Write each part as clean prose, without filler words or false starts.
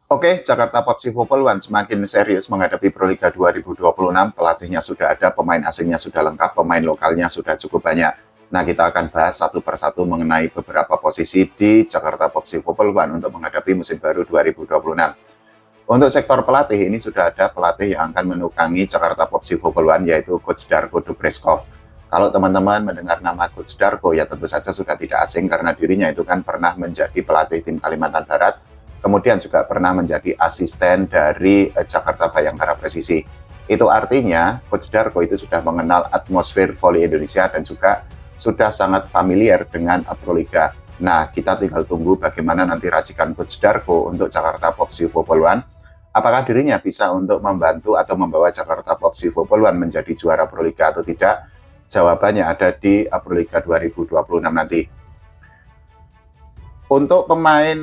Oke, Jakarta Popsi Popoluan semakin serius menghadapi Proliga 2026. Pelatihnya sudah ada, pemain asingnya sudah lengkap, pemain lokalnya sudah cukup banyak. Nah, kita akan bahas satu persatu mengenai beberapa posisi di Jakarta Popsi Popoluan untuk menghadapi musim baru 2026. Untuk sektor pelatih, ini sudah ada pelatih yang akan menukangi Jakarta Popsi Popoluan, yaitu Coach Darko Dubreskov. Kalau teman-teman mendengar nama Coach Darko, ya tentu saja sudah tidak asing karena dirinya itu kan pernah menjadi pelatih tim Kalimantan Barat, kemudian juga pernah menjadi asisten dari Jakarta Bayangkara Presisi. Itu artinya Coach Darko itu sudah mengenal atmosfer voli Indonesia dan juga sudah sangat familiar dengan Proliga. Nah, kita tinggal tunggu bagaimana nanti racikan Coach Darko untuk Jakarta Popsi Popoluan. Apakah dirinya bisa untuk membantu atau membawa Jakarta Popsi Popoluan menjadi juara Proliga atau tidak? Jawabannya ada di Proliga 2026 nanti. Untuk pemain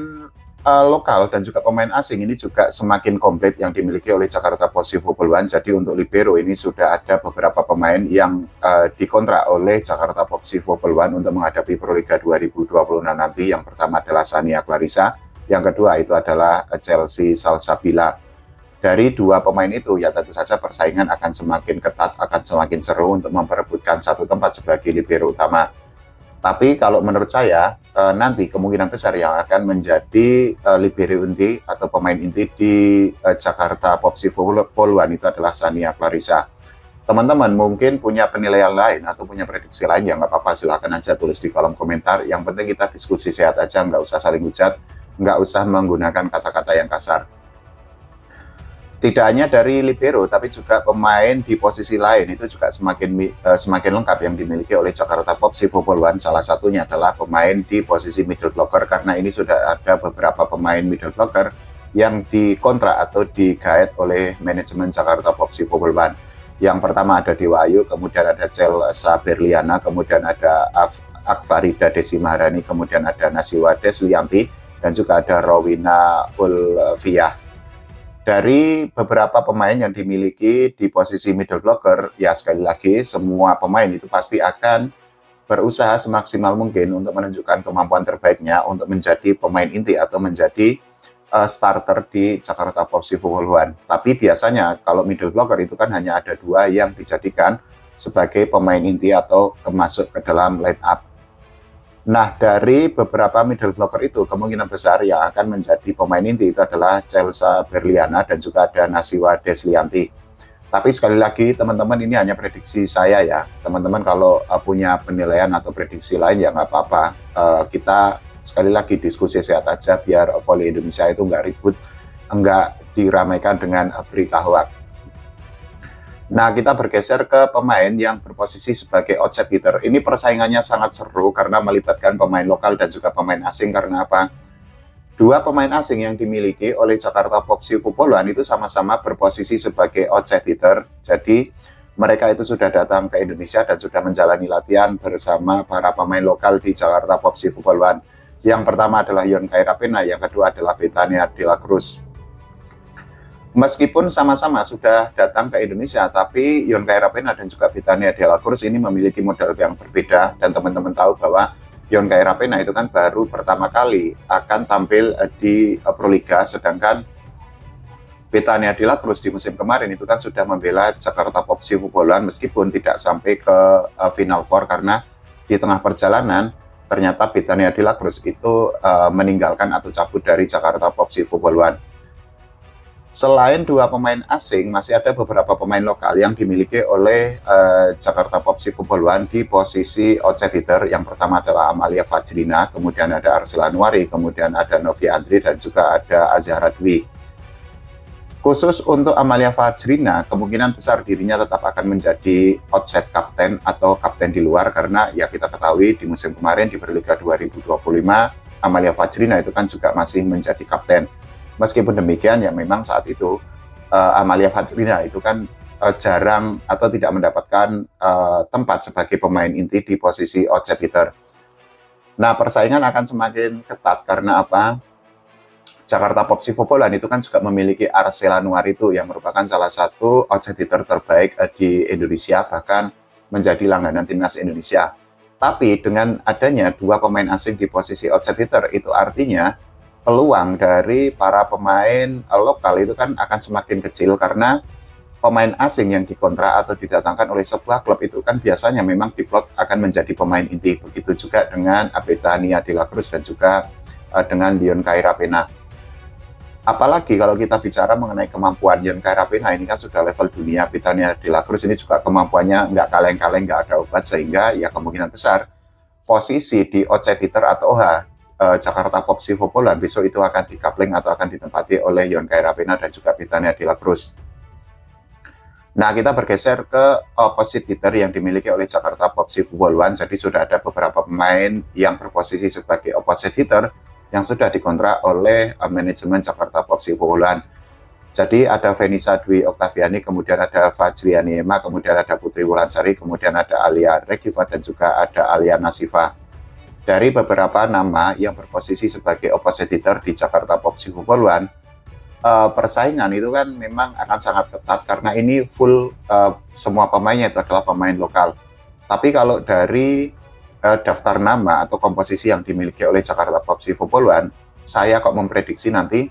lokal dan juga pemain asing ini juga semakin komplit yang dimiliki oleh Jakarta Popsi Popoluan. Jadi untuk libero ini sudah ada beberapa pemain yang dikontrak oleh Jakarta Popsi Popoluan untuk menghadapi Proliga 2026 nanti. Yang pertama adalah Sania Clarissa, yang kedua itu adalah Chelsea Salsabila. Dari dua pemain itu ya tentu saja persaingan akan semakin ketat, akan semakin seru untuk memperebutkan satu tempat sebagai libero utama. Tapi kalau menurut saya nanti kemungkinan besar yang akan menjadi libero inti atau pemain inti di Jakarta Popsi Popoluan itu adalah Sania Clarissa. Teman-teman mungkin punya penilaian lain atau punya prediksi lain, ya nggak apa-apa, silahkan aja tulis di kolom komentar. Yang penting kita diskusi sehat aja, nggak usah saling hujat, nggak usah menggunakan kata-kata yang kasar. Tidak hanya dari libero, tapi juga pemain di posisi lain itu juga semakin lengkap yang dimiliki oleh Jakarta Popsi Popoluan. Salah satunya adalah pemain di posisi middle blocker, karena ini sudah ada beberapa pemain middle blocker yang dikontrak atau digaet oleh manajemen Jakarta Popsi Popoluan. Yang pertama ada Dewa Ayu, kemudian ada Chelsea Berliana, kemudian ada Akfarida Desi Maharani, kemudian ada Nasiwa Deslianti, dan juga ada Rowina Ulfiah. Dari beberapa pemain yang dimiliki di posisi middle blocker, ya sekali lagi semua pemain itu pasti akan berusaha semaksimal mungkin untuk menunjukkan kemampuan terbaiknya untuk menjadi pemain inti atau menjadi starter di Jakarta Popsi Popoluan. Tapi biasanya kalau middle blocker itu kan hanya ada dua yang dijadikan sebagai pemain inti atau masuk ke dalam line up. Nah, dari beberapa middle blocker itu, kemungkinan besar yang akan menjadi pemain inti itu adalah Chelsea Berliana dan juga ada Nasiwa Deslianti. Tapi sekali lagi, teman-teman, ini hanya prediksi saya ya. Teman-teman kalau punya penilaian atau prediksi lain, ya nggak apa-apa. Kita sekali lagi diskusi sehat aja, biar voli Indonesia itu nggak ribut, nggak diramaikan dengan berita hoax. Nah, kita bergeser ke pemain yang berposisi sebagai outside hitter. Ini persaingannya sangat seru karena melibatkan pemain lokal dan juga pemain asing. Karena apa? Dua pemain asing yang dimiliki oleh Jakarta Popsi Popoluan itu sama-sama berposisi sebagai outside hitter. Jadi, mereka itu sudah datang ke Indonesia dan sudah menjalani latihan bersama para pemain lokal di Jakarta Popsi Popoluan. Yang pertama adalah Yon Kairapena, yang kedua adalah Betania de la Cruz. Meskipun sama-sama sudah datang ke Indonesia, tapi Yon Kairapena dan juga Betania de la Cruz ini memiliki modal yang berbeda. Dan teman-teman tahu bahwa Yon Kairapena itu kan baru pertama kali akan tampil di Proliga, sedangkan Betania de la Cruz di musim kemarin itu kan sudah membela Jakarta Popsi Popoluan meskipun tidak sampai ke Final Four karena di tengah perjalanan ternyata Betania de la Cruz itu meninggalkan atau cabut dari Jakarta Popsi Popoluan. Selain dua pemain asing, masih ada beberapa pemain lokal yang dimiliki oleh Jakarta Popsi Popoluan di posisi outside hitter. Yang pertama adalah Amalia Fajrina, kemudian ada Arsila Anwari, kemudian ada Novia Andri, dan juga ada Azhara Dwi. Khusus untuk Amalia Fajrina, kemungkinan besar dirinya tetap akan menjadi outside kapten atau kapten di luar, karena ya kita ketahui di musim kemarin di Proliga 2025, Amalia Fajrina itu kan juga masih menjadi kapten. Meskipun demikian, ya memang saat itu Amalia Fajrina itu kan jarang atau tidak mendapatkan tempat sebagai pemain inti di posisi outside hitter. Nah, persaingan akan semakin ketat karena apa? Jakarta Popsi Popoluan itu kan juga memiliki Arsila Anwari itu yang merupakan salah satu outside hitter terbaik di Indonesia, bahkan menjadi langganan timnas Indonesia. Tapi dengan adanya dua pemain asing di posisi outside hitter, itu artinya peluang dari para pemain lokal itu kan akan semakin kecil, karena pemain asing yang dikontrak atau didatangkan oleh sebuah klub itu kan biasanya memang diplot akan menjadi pemain inti. Begitu juga dengan Abetania de la Cruz dan juga dengan Leon Kairapena. Apalagi kalau kita bicara mengenai kemampuan Leon Kairapena, ini kan sudah level dunia. Abetania de la Cruz ini juga kemampuannya nggak kaleng-kaleng, nggak ada obat, sehingga ya kemungkinan besar posisi di outsider atau OH Jakarta Popsivo Polan besok itu akan dikapling atau akan ditempati oleh Leon Kairapena dan juga Abetania de la Cruz. Nah, kita bergeser ke opposite hitter yang dimiliki oleh Jakarta Popsivo Poluan. Jadi sudah ada beberapa pemain yang berposisi sebagai opposite hitter yang sudah dikontrak oleh manajemen Jakarta Popsivo Poluan. Jadi ada Venisa Dwi Oktaviani, kemudian ada Fajriani Ema, kemudian ada Putri Wulansari, kemudian ada Alia Regiva, dan juga ada Alia Nasifa. Dari beberapa nama yang berposisi sebagai opposite hitter di Jakarta Popsivo Poluan, persaingan itu kan memang akan sangat ketat, karena ini full semua pemainnya itu adalah pemain lokal. Tapi kalau dari daftar nama atau komposisi yang dimiliki oleh Jakarta Popsivo Poluan, saya kok memprediksi nanti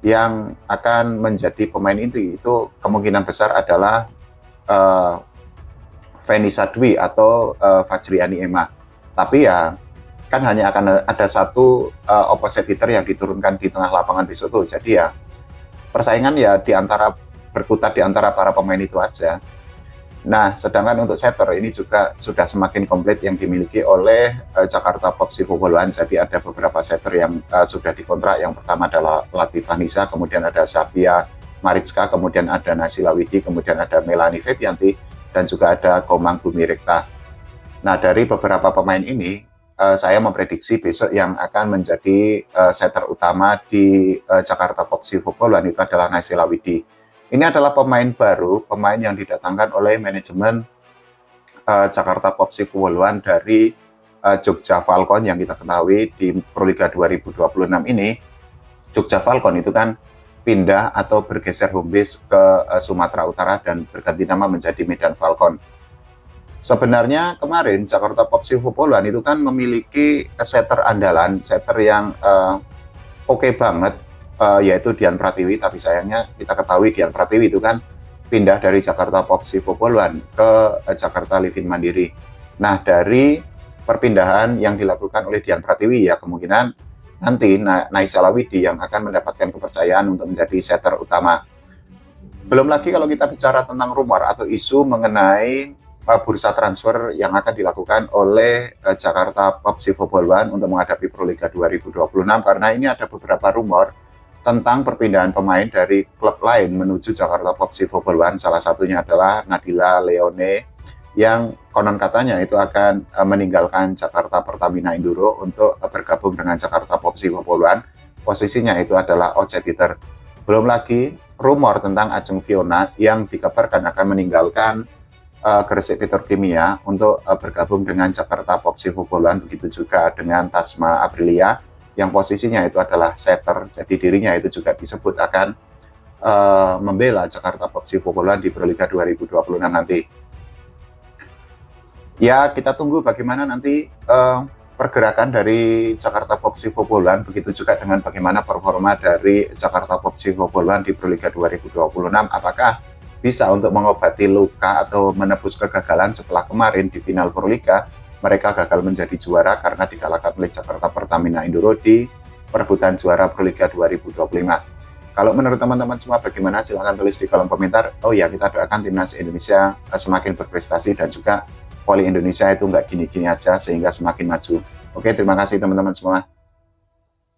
yang akan menjadi pemain inti itu kemungkinan besar adalah Venisa Dwi atau Fajriani Ema. Tapi ya kan hanya akan ada satu opposite hitter yang diturunkan di tengah lapangan besok tuh. Jadi ya persaingan ya berkutat di antara para pemain itu aja. Nah, sedangkan untuk setter ini juga sudah semakin komplit yang dimiliki oleh Jakarta Popsivo Poluan. Jadi ada beberapa setter yang sudah dikontrak. Yang pertama adalah Latifah Nisa, kemudian ada Safia Maritska, kemudian ada Nasila Widi, kemudian ada Melanie Febianti, dan juga ada Komang Bumi Rekta. Nah, dari beberapa pemain ini, saya memprediksi besok yang akan menjadi setter utama di Jakarta Popsivo Poluan itu adalah Nasila Widi. Ini adalah pemain baru, pemain yang didatangkan oleh manajemen Jakarta Popsivo Poluan dari Jogja Falcon. Yang kita ketahui di Proliga 2026 ini, Jogja Falcon itu kan pindah atau bergeser home base ke Sumatera Utara dan berganti nama menjadi Medan Falcon. Sebenarnya kemarin Jakarta Popsivo Poluan itu kan memiliki setter andalan, setter yang oke banget, yaitu Dian Pratiwi. Tapi sayangnya kita ketahui Dian Pratiwi itu kan pindah dari Jakarta Popsivo Poluan ke Jakarta Livin Mandiri. Nah, dari perpindahan yang dilakukan oleh Dian Pratiwi, ya kemungkinan nanti Naisala Widi yang akan mendapatkan kepercayaan untuk menjadi setter utama. Belum lagi kalau kita bicara tentang rumor atau isu mengenai bursa transfer yang akan dilakukan oleh Jakarta Popsivo Poluan untuk menghadapi Proliga 2026, karena ini ada beberapa rumor tentang perpindahan pemain dari klub lain menuju Jakarta Popsivo Poluan. Salah satunya adalah Nadila Leone yang konon katanya itu akan meninggalkan Jakarta Pertamina Enduro untuk bergabung dengan Jakarta Popsivo Poluan. Posisinya itu adalah outside hitter. Belum lagi rumor tentang Ajeng Fiona yang dikabarkan akan meninggalkan Gresik Petrokimia untuk bergabung dengan Jakarta Popsivo Poluan. Begitu juga dengan Tasma Aprilia yang posisinya itu adalah setter. Jadi dirinya itu juga disebut akan membela Jakarta Popsivo Poluan di Proliga 2026 nanti. Ya, kita tunggu bagaimana nanti pergerakan dari Jakarta Popsivo Poluan. Begitu juga dengan bagaimana performa dari Jakarta Popsivo Poluan di Proliga 2026. Apakah bisa untuk mengobati luka atau menebus kegagalan setelah kemarin di final Proliga mereka gagal menjadi juara karena dikalahkan oleh Jakarta Pertamina Enduro di perebutan juara Proliga 2025. Kalau menurut teman-teman semua bagaimana? Silahkan tulis di kolom komentar. Oh ya, kita doakan timnas Indonesia semakin berprestasi dan juga voli Indonesia itu nggak gini-gini aja sehingga semakin maju. Oke, terima kasih teman-teman semua.